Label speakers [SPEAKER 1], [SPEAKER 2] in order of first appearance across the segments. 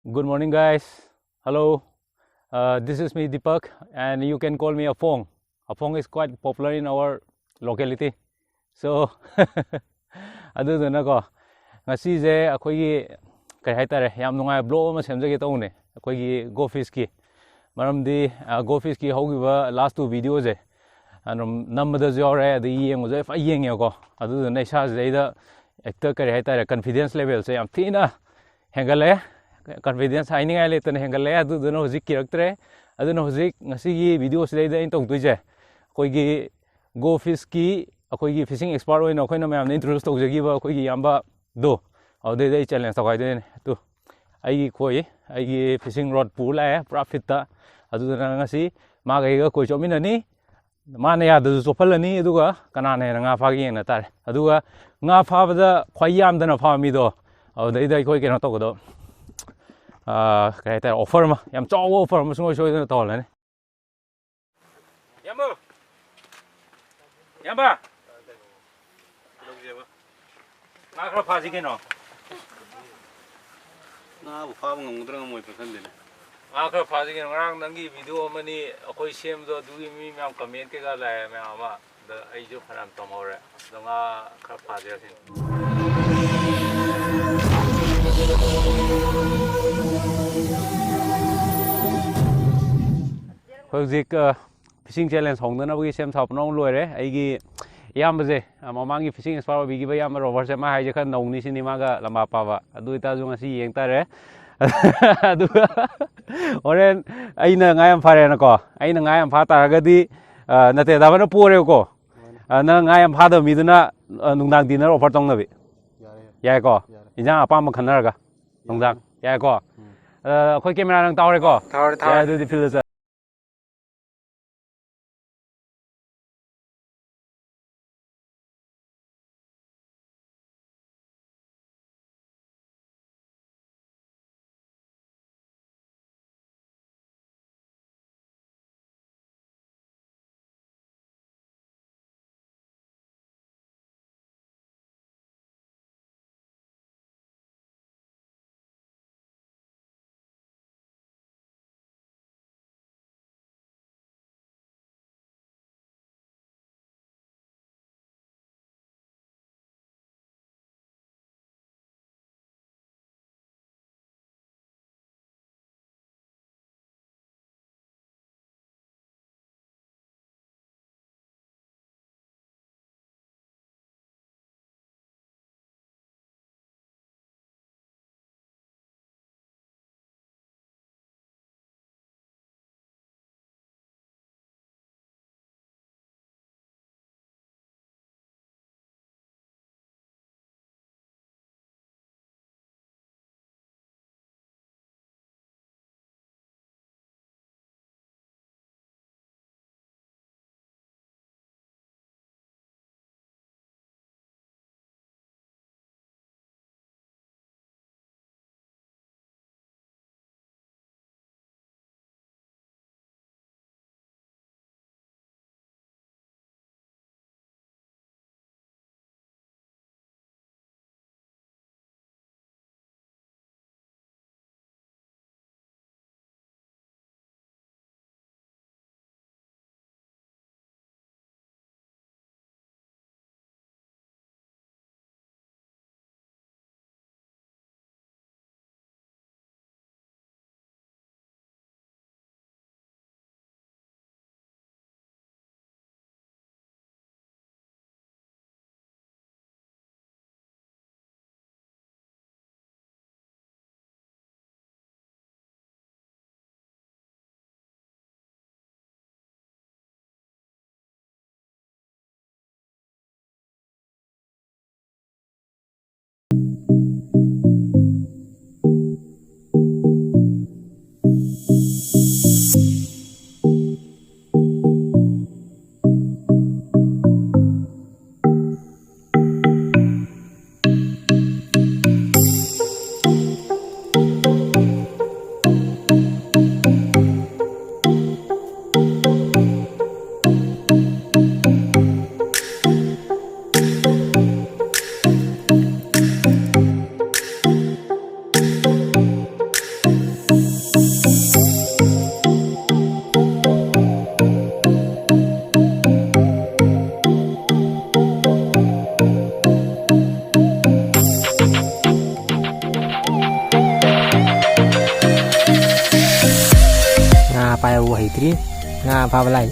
[SPEAKER 1] Good morning, guys. Hello. This is me, Deepak, and you can call me Afong. Afong is quite popular in our locality. So, ꯑꯗꯨꯗꯨꯅꯀꯣ ꯉꯁꯤꯁꯦ ꯑꯩꯈꯣꯏꯒꯤ ꯀꯩ ꯍꯥꯏꯇꯥꯔꯦ ꯌꯥꯝ ꯅꯨꯡꯉꯥꯏꯕ block ꯑꯃ ꯁꯦꯝꯖꯒꯦ ꯇꯧꯕꯅꯦ ꯑꯩꯈꯣꯏꯒꯤ ꯒꯣꯐꯤꯁꯀꯤ ꯃꯔꯝꯗꯤ ꯒꯣꯐꯤꯁꯀꯤ ꯍꯧꯈꯤꯕ ꯂꯥꯁ 2 ꯚꯤꯗꯤꯑꯣꯁꯦ ꯑꯗꯨꯝ ꯅꯝꯕꯗꯁꯨ ꯌꯥꯎꯔꯦ ꯑꯗꯒꯤ ꯌꯦꯡꯕꯁꯨ ꯐꯖꯅ ꯌꯦꯡꯉꯦꯕꯀꯣ ꯑꯗꯨꯗꯨꯅ ꯏꯁꯥꯁꯤꯗꯩꯗ ꯍꯦꯛꯇ ꯀꯔꯤ ꯍꯥꯏꯇꯥꯔꯦ ꯀꯟꯐꯤꯗꯦꯟꯁ ꯂꯦꯚꯦꯜꯁꯦ ꯌꯥꯝ ꯊꯤꯅ ꯍꯦꯟꯒꯠꯂꯛꯑꯦ ꯀꯟꯐꯤꯗꯦꯟꯁ ꯍꯥꯏꯅꯤꯡꯉꯥꯏ ꯂꯩꯇꯅ ꯍꯦꯟꯒꯠꯂꯛꯑꯦ ꯑꯗꯨꯗꯨꯅ ꯍꯧꯖꯤꯛ ꯀꯤꯔꯛꯇ꯭ꯔꯦ ꯑꯗꯨꯅ ꯍꯧꯖꯤꯛ ꯉꯁꯤꯒꯤ ꯚꯤꯗꯤꯑꯣꯁꯤꯗꯩꯗ ꯑꯩꯅ ꯇꯧꯗꯣꯏꯁꯦ ꯑꯩꯈꯣꯏꯒꯤ ꯒꯣꯐꯤꯁꯀꯤ ꯑꯩꯈꯣꯏꯒꯤ ꯐꯤꯁꯤꯡ ꯑꯦꯛꯁꯄꯥꯔꯠ ꯑꯣꯏꯅ ꯑꯩꯈꯣꯏꯅ ꯃꯌꯥꯝꯅ ꯏꯟꯇ꯭ꯔꯣꯗ꯭ꯌꯨꯁ ꯇꯧꯖꯈꯤꯕ ꯑꯩꯈꯣꯏꯒꯤ ꯏꯌꯥꯝꯕꯗꯣ ꯑꯗꯨꯗꯩꯗ ꯑꯩ ꯆꯦꯂꯦꯟꯖ ꯇꯧꯈꯥꯏꯗꯣꯏꯅꯦ ꯑꯗꯨ ꯑꯩꯒꯤ ꯈꯣꯏ ꯑꯩꯒꯤ ꯐꯤꯁꯤꯡ ꯔꯣꯗ ꯄꯨꯔ ꯂꯥꯛꯑꯦ ꯄꯨꯔꯥ ꯐꯤꯠꯇ ꯑꯗꯨꯗꯨꯅ ꯉꯁꯤ ꯃꯥꯒ ꯑꯩꯒ ꯈꯣꯏ ꯆꯣꯞꯃꯤꯟꯅꯅꯤ ꯃꯥꯅ ꯌꯥꯗꯁꯨ ꯆꯣꯞꯍꯜꯂꯅꯤ ꯑꯗꯨꯒ ꯀꯅꯥꯅ ꯍꯦꯟꯅ ꯉꯥ ꯐꯥꯒꯦ ꯌꯦꯡꯅ ꯇꯥꯔꯦ ꯑꯗꯨꯒ ꯉꯥ ꯐꯥꯕꯗ ꯈ꯭ꯋꯥꯏ ꯌꯥꯝꯗꯅ ꯐꯥꯕ ꯃꯤꯗꯣ ꯑꯗꯨꯗꯩꯗ ꯑꯩꯈꯣꯏ ꯀꯩꯅꯣ ꯇꯧꯒꯗꯕ ꯀꯩ ꯍꯥꯏꯇꯥꯔꯦ ꯑꯣꯐꯔ ꯑꯃ ꯌꯥꯝ ꯆꯥꯎꯕ ꯑꯣꯐꯔ ꯑꯃ ꯁꯨꯡꯁꯣꯏ ꯁꯣꯏꯗꯅ ꯇꯧꯍꯜꯂꯅꯤ ꯏꯌꯥꯝꯕ ꯏꯌꯥꯝꯕ ꯉꯥ ꯈꯔ ꯐꯥꯁꯤ ꯀꯩꯅꯣ
[SPEAKER 2] ꯉꯥꯕꯨ ꯐꯥꯕ ꯉꯝꯒꯗ꯭ꯔꯥ ꯉꯝꯃꯣꯏꯗ꯭ꯔꯥ ꯈꯪꯗꯦꯅꯦ
[SPEAKER 1] ꯉꯥ ꯈꯔ ꯐꯥꯁꯤ ꯀꯩꯅꯣ ꯉꯔꯥꯡ ꯅꯪꯒꯤ ꯚꯤꯗꯤꯑꯣ ꯑꯃꯅꯤ ꯑꯩꯈꯣꯏ ꯁꯦꯝꯕꯗꯣ ꯑꯗꯨꯒꯤ ꯃꯤ ꯃꯌꯥꯝ ꯀꯃꯦꯟ ꯀꯩꯀꯥ ꯂꯥꯛꯑꯦ ꯃꯌꯥꯝ ꯑꯃ ꯑꯗ ꯑꯩꯁꯨ ꯐꯅꯌꯥꯝ ꯇꯝꯍꯧꯔꯦ ꯑꯗꯣ ꯉꯥ ꯈꯔ ꯐꯥꯁꯤꯔ ꯁꯤꯅꯤ ꯍꯧꯖꯤꯛ ꯐꯤꯁꯤꯡ ꯆꯦꯂꯦꯟꯖ ꯍꯧꯅꯅꯕꯒꯤ ꯁꯦꯝ ꯁꯥꯄꯅ ꯂꯣꯏꯔꯦ ꯑꯩꯒꯤ ꯏꯌꯥꯝꯕꯁꯦ ꯃꯃꯥꯡꯒꯤ ꯐꯤꯁꯤꯡ ꯑꯦꯛꯁꯄꯥꯔꯠ ꯑꯣꯏꯕꯤꯈꯤꯕ ꯏꯌꯥꯝꯕ ꯔꯣꯕꯔꯠꯁꯦ ꯃꯥ ꯍꯥꯏꯁꯦ ꯈꯔ ꯅꯧꯅꯤ ꯁꯤꯅꯤ ꯃꯥꯒ ꯂꯝꯕꯥ ꯄꯥꯕ ꯑꯗꯨ ꯑꯣꯏꯇꯥꯔꯁꯨ ꯉꯁꯤ ꯌꯦꯡ ꯇꯥꯔꯦ ꯑꯗꯨꯒ ꯍꯣꯔꯦꯟ ꯑꯩꯅ ꯉꯥ ꯌꯥꯝ ꯐꯥꯔꯦꯅꯀꯣ ꯑꯩꯅ ꯉꯥ ꯌꯥꯝ ꯐꯥ ꯇꯥꯔꯒꯗꯤ ꯅꯠꯇꯦ ꯗꯥꯕꯅ ꯄꯣꯔꯦꯕꯀꯣ ꯅꯪ ꯉꯥ ꯌꯥꯝ ꯐꯥꯗꯕ ꯃꯤꯗꯨꯅ ꯅꯨꯡꯗꯥꯡ ꯗꯤꯅꯔ ꯑꯣꯐꯔ ꯇꯧꯅꯕꯤ ꯌꯥꯏꯀꯣ ꯏꯟꯖꯥꯡ ꯑꯄꯥꯝꯕ ꯈꯟꯅꯔꯒ ꯅꯨꯡꯗꯥꯡ ꯌꯥꯏꯀꯣ ꯑꯩꯈꯣꯏ ꯀꯦꯃꯦꯔꯥ ꯅꯪ ꯇꯥꯎꯔꯦꯀꯣ ꯌꯥꯏ ꯑꯗꯨꯗꯤ ꯐꯤꯜꯗ
[SPEAKER 3] ꯐꯥꯕꯕꯨ ꯍꯩꯇ꯭ꯔꯤ ꯉꯥ ꯐꯥꯕ ꯂꯥꯏ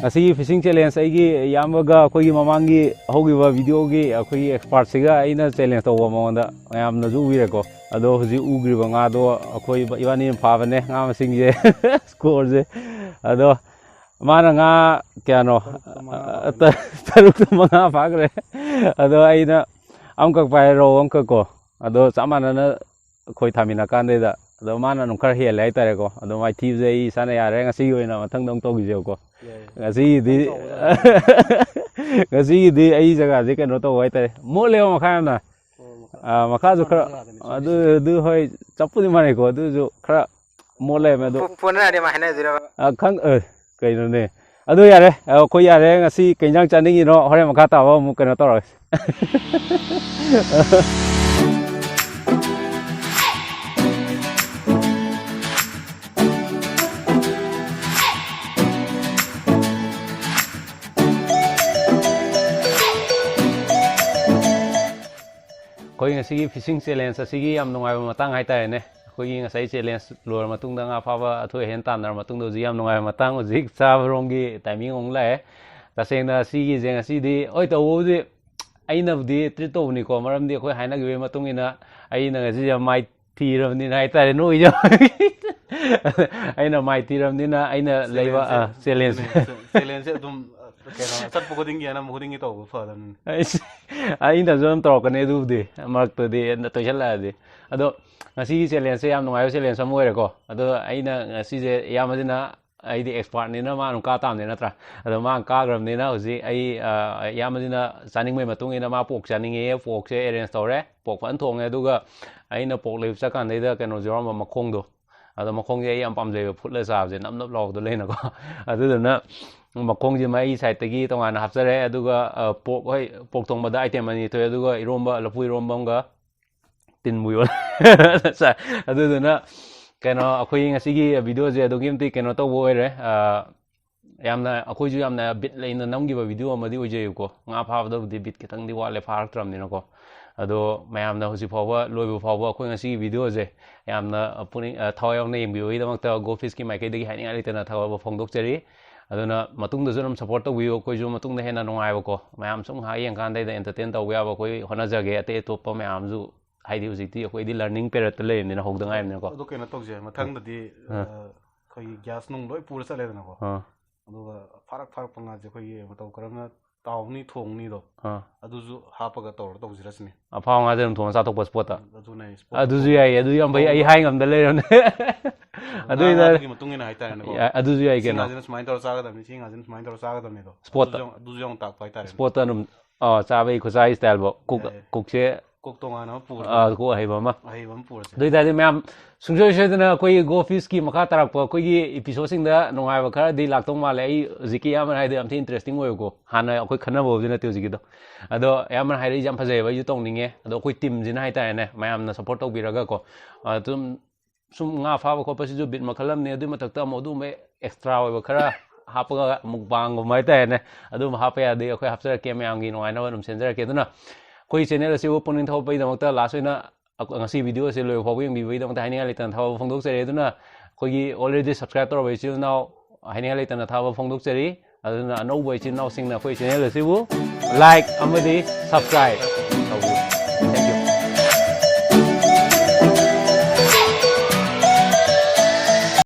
[SPEAKER 1] Ngasi fishing challenge aigi yamaga akhoi mamangi hogiba video gi akhoi expert siga aina challenge tawa monda yamna ju wire ko ado huji ugriba nga do akhoi ibani phabane nga masing je score je ado mana nga kyano taruk manga phagre ado aina amka pai ro amka ko ado samana na khoi thamina kande da ado mana num khar hel lai tare ko ado mai thiv je sana yare ngasi oina mathang dong to gi je ko ngasi di ai jaga je kano to wai tare mo leo makha na makha ju khara adu hoi chapu di mane ko adu ju khara mo le me do
[SPEAKER 3] phone ra de ma hana jira
[SPEAKER 1] khang kai no ne adu yare ko yare ngasi kainjang chaningi no hore makha ta ba mu kano to ro koi ngasi fishing challenge asigi yam nungai matang hai ta ne koi ngasai challenge lor matung da nga phaba athoi hen tan nar matung do ji yam nungai matang zik cha rong gi timing ong la ta seng na si gi jeng asi di oi to wo ji aina di tri to ni ko maram di khoi haina gi matung ina aina ngasi ya mai thi ram ni hai ta no ja aina mai thi ram ni na aina leiwa challenge
[SPEAKER 2] dum sat pukuding yana mukuding ito fadan
[SPEAKER 1] aina zon to kane du di mark to di na to chala di ado ngasi challenge yam nungai challenge amoy re ko ado aina ngasi je yamadina ai di expert ni na ma nu ka tam ni na tra ado ma ka gram ni na hoji ai yamadina chaning mai matung ina ma pok chaning e pok se arrange tore pok fan thong e duga aina pok leip cha kan da kano joram ma khong do ado ma khong je yam pam je phut le sa je nam nap log do le na ko ado na makong ji mai side tagi tongan hapsare aduga pok hoi pok tong bada item ani to aduga iromba lapui rombam ga tin muyol sa aduna keno akhoi ngasigi video je adugim ti keno to boire yamna akhoi ju yamna bit leina namgi ba video amadi oje ko nga phawda di bit kitang di wale farak tram ni ko ado mayamna hosi phawa loibu phawa akhoi ngasigi video je yamna puni thawayong na yimbi oi damak ta go fish ki mai kai dagi haning ali tana thawa phongdok cheri aduna matung da junam support to wiyo koi ju matung da hena nungai ba ko mayam sung ha yang kan dai da entertain to wiya ba koi hona jage ate to pa mayam ju ꯍꯥꯏꯗꯤ ꯍꯧꯖꯤꯛꯇꯤ ꯑꯩꯈꯣꯏꯗꯤ learning ꯄꯦꯔꯠꯇ ꯂꯩꯔꯕꯅꯤꯅ ꯍꯧꯗ ꯉꯥꯏꯕꯅꯤꯅꯀꯣ
[SPEAKER 2] ꯑꯗꯨ ꯀꯩꯅꯣ ꯇꯧꯁꯦ ꯃꯊꯪꯗꯗꯤ ꯑꯩꯈꯣꯏꯒꯤ ꯒ꯭ꯌꯥꯁ ꯅꯨꯡ ꯂꯣꯏ ꯄꯨꯔ ꯆꯠꯂꯦꯗꯅꯀꯣ ꯑꯗꯨꯒ ꯐꯥꯔꯛꯄ ꯉꯥꯁꯦ ꯑꯩꯈꯣꯏꯒꯤ ꯃꯇꯧ ꯀꯔꯝꯅ ꯇꯥꯎꯅꯤ ꯊꯣꯡꯅꯤꯗꯣ ꯑꯗꯨꯁꯨ ꯍꯥꯞꯄꯒ ꯇꯧꯁꯤꯔꯁꯤꯅꯤ
[SPEAKER 1] ꯑꯐꯥꯎ ꯉꯥꯁꯦ ꯑꯗꯨꯝ ꯊꯣꯡꯉ ꯆꯥꯊꯣꯛꯄ ꯁ꯭ꯄꯣꯠꯇ
[SPEAKER 2] ꯑꯗꯨꯅ
[SPEAKER 1] ꯑꯗꯨꯁꯨ ꯌꯥꯏ ꯑꯗꯨ ꯌꯥꯝ ꯐꯩ ꯑꯩ ꯍꯥꯏ ꯉꯝꯗ ꯂꯩꯔꯕꯅꯦ
[SPEAKER 2] ꯑꯗꯨꯒꯤ ꯃꯇꯨꯡ ꯏꯟꯅ ꯍꯥꯏꯇꯥꯔꯦꯅꯦꯀꯣ
[SPEAKER 1] ꯑꯗꯨꯁꯨ ꯌꯥꯏ
[SPEAKER 2] ꯁꯤ
[SPEAKER 1] ꯀꯩꯅꯣ
[SPEAKER 2] ꯉꯥꯁꯤꯅ ꯁꯨꯃꯥꯏꯅ ꯇꯧꯔ ꯆꯥꯒꯗꯕꯅꯤ ꯁꯤ ꯉꯥꯁꯤꯅ ꯁꯨꯃꯥꯏꯅ ꯇꯧꯔ ꯆꯥꯒꯗꯕꯅꯤꯗꯣ
[SPEAKER 1] ꯁ꯭ꯄꯣꯠꯇ
[SPEAKER 2] ꯑꯗꯨꯁꯨ ꯌꯥꯝ ꯇꯥꯛꯄ ꯍꯥꯏꯇꯥꯔꯦ
[SPEAKER 1] ꯁ꯭ꯄꯣꯠꯇ ꯑꯗꯨꯝ ꯆꯥꯕꯒꯤ ꯈꯨꯠꯆꯥꯒꯤ ꯁ꯭ꯇꯥꯏꯜꯐꯥꯎ ꯀꯨꯛꯁꯦ
[SPEAKER 2] ꯀꯣꯛ ꯇꯣꯉꯥꯟꯅ ꯑꯃ ꯄꯨꯔꯁꯦ
[SPEAKER 1] ꯀꯣꯛ ꯑꯍꯩꯕ ꯑꯃ
[SPEAKER 2] ꯄꯨꯔꯁꯦ
[SPEAKER 1] ꯑꯗꯨ ꯑꯣꯏꯇꯥꯔꯗꯤ ꯃꯌꯥꯝ ꯁꯨꯡꯁꯣꯏ ꯁꯣꯏꯗꯅ ꯑꯩꯈꯣꯏꯒꯤ ꯒꯣ ꯐꯤꯁꯀꯤ ꯃꯈꯥ ꯇꯥꯔꯛꯄ ꯑꯩꯈꯣꯏꯒꯤ ꯏꯄꯤꯁꯣꯗꯁꯤꯡꯗ ꯅꯨꯡꯉꯥꯏꯕ ꯈꯔꯗꯤ ꯂꯥꯛꯇꯧ ꯃꯥꯜꯂꯦ ꯑꯩ ꯍꯧꯖꯤꯛꯀꯤ ꯑꯌꯥꯝꯕꯅ ꯍꯥꯏꯗꯤ ꯌꯥꯝ ꯊꯤ ꯏꯟꯇꯔꯦꯁꯇꯤꯡ ꯑꯣꯏꯕꯀꯣ ꯍꯥꯟꯅ ꯑꯩꯈꯣꯏ ꯈꯟꯅꯕꯕꯨꯗꯤ ꯅꯠꯇꯦ ꯍꯧꯖꯤꯛꯀꯤꯗꯣ ꯑꯗꯣ ꯑꯌꯥꯝꯕꯅ ꯍꯥꯏꯔꯛꯏꯁꯦ ꯌꯥꯝ ꯐꯖꯩꯑꯕ ꯑꯩꯁꯨ ꯇꯧꯅꯤꯡꯉꯦ ꯑꯗꯣ ꯑꯩꯈꯣꯏ ꯇꯤꯝꯁꯤꯅ ꯍꯥꯏꯇꯥꯔꯦꯅꯦ ꯃꯌꯥꯝꯅ ꯁꯞꯄꯣꯔꯠ ꯇꯧꯕꯤꯔꯒꯀꯣ ꯑꯗꯨꯝ ꯁꯨꯝ ꯉꯥ ꯐꯥꯕ ꯈꯣꯠꯄꯁꯤꯁꯨ ꯕꯤꯠ ꯃꯈꯜ ꯑꯃꯅꯤ ꯑꯗꯨꯏ ꯃꯊꯛꯇ ꯑꯃꯨꯛ ꯑꯗꯨꯒꯨꯝꯕ ꯑꯦꯛꯁꯇ꯭ꯔꯥ ꯑꯣꯏꯕ ꯈꯔ ꯍꯥꯞꯄꯒ ꯃꯨꯛꯕꯥꯡꯒꯨꯝꯕ ꯍꯥꯏꯇꯥꯔꯦꯅꯦ ꯑꯗꯨꯝ ꯍꯥꯞꯄ ꯌꯥꯗꯦ ꯑꯩꯈꯣꯏ ꯍꯥꯞꯆꯔꯛꯀꯦ ꯃꯌꯥꯝꯒꯤ ꯅꯨꯡꯉꯥꯏꯅꯕ ꯑꯗꯨꯝ ꯁꯤꯟꯖꯔꯛꯀꯦ ꯑꯗꯨꯅ ꯑꯩꯈꯣꯏ ꯆꯦꯅꯦꯜ ꯑꯁꯤꯕꯨ ꯄꯨꯛꯅꯤꯡ ꯊꯧꯒꯠꯄꯒꯤꯗꯃꯛꯇ ꯂꯥꯁ ꯑꯣꯏꯅ ꯉꯁꯤ ꯚꯤꯗꯤꯑꯣ ꯑꯁꯤ ꯂꯣꯏꯕ ꯐꯥꯎꯕ ꯌꯦꯡꯕꯤꯕꯒꯤꯗꯃꯛꯇ ꯍꯥꯏꯅꯤꯡꯉꯥꯏ ꯂꯩꯇꯅ ꯊꯥꯕ ꯐꯣꯡꯗꯣꯛꯆꯔꯤ ꯑꯗꯨꯅ ꯑꯩꯈꯣꯏꯒꯤ ꯑꯣꯜꯔꯦꯗꯤ ꯁꯕꯁꯀ꯭ꯔꯥꯏꯕ ꯇꯧꯔꯕ ꯏꯆꯤꯜ ꯏꯅꯥꯎ ꯍꯥꯏꯅꯤꯡꯉꯥꯏ ꯂꯩꯇꯅ ꯊꯥꯕ ꯐꯣꯡꯗꯣꯛꯆꯔꯤ ꯑꯗꯨꯅ ꯑꯅꯧꯕ ꯏꯆꯤꯜ ꯏꯅꯥꯎꯁꯤꯡꯅ ꯑꯩꯈꯣꯏ ꯆꯦꯅꯦꯜ ꯑꯁꯤꯕꯨ ꯂꯥꯏꯛ ꯑꯃꯗꯤ ꯁꯕꯁꯀ꯭ꯔꯥꯏꯕ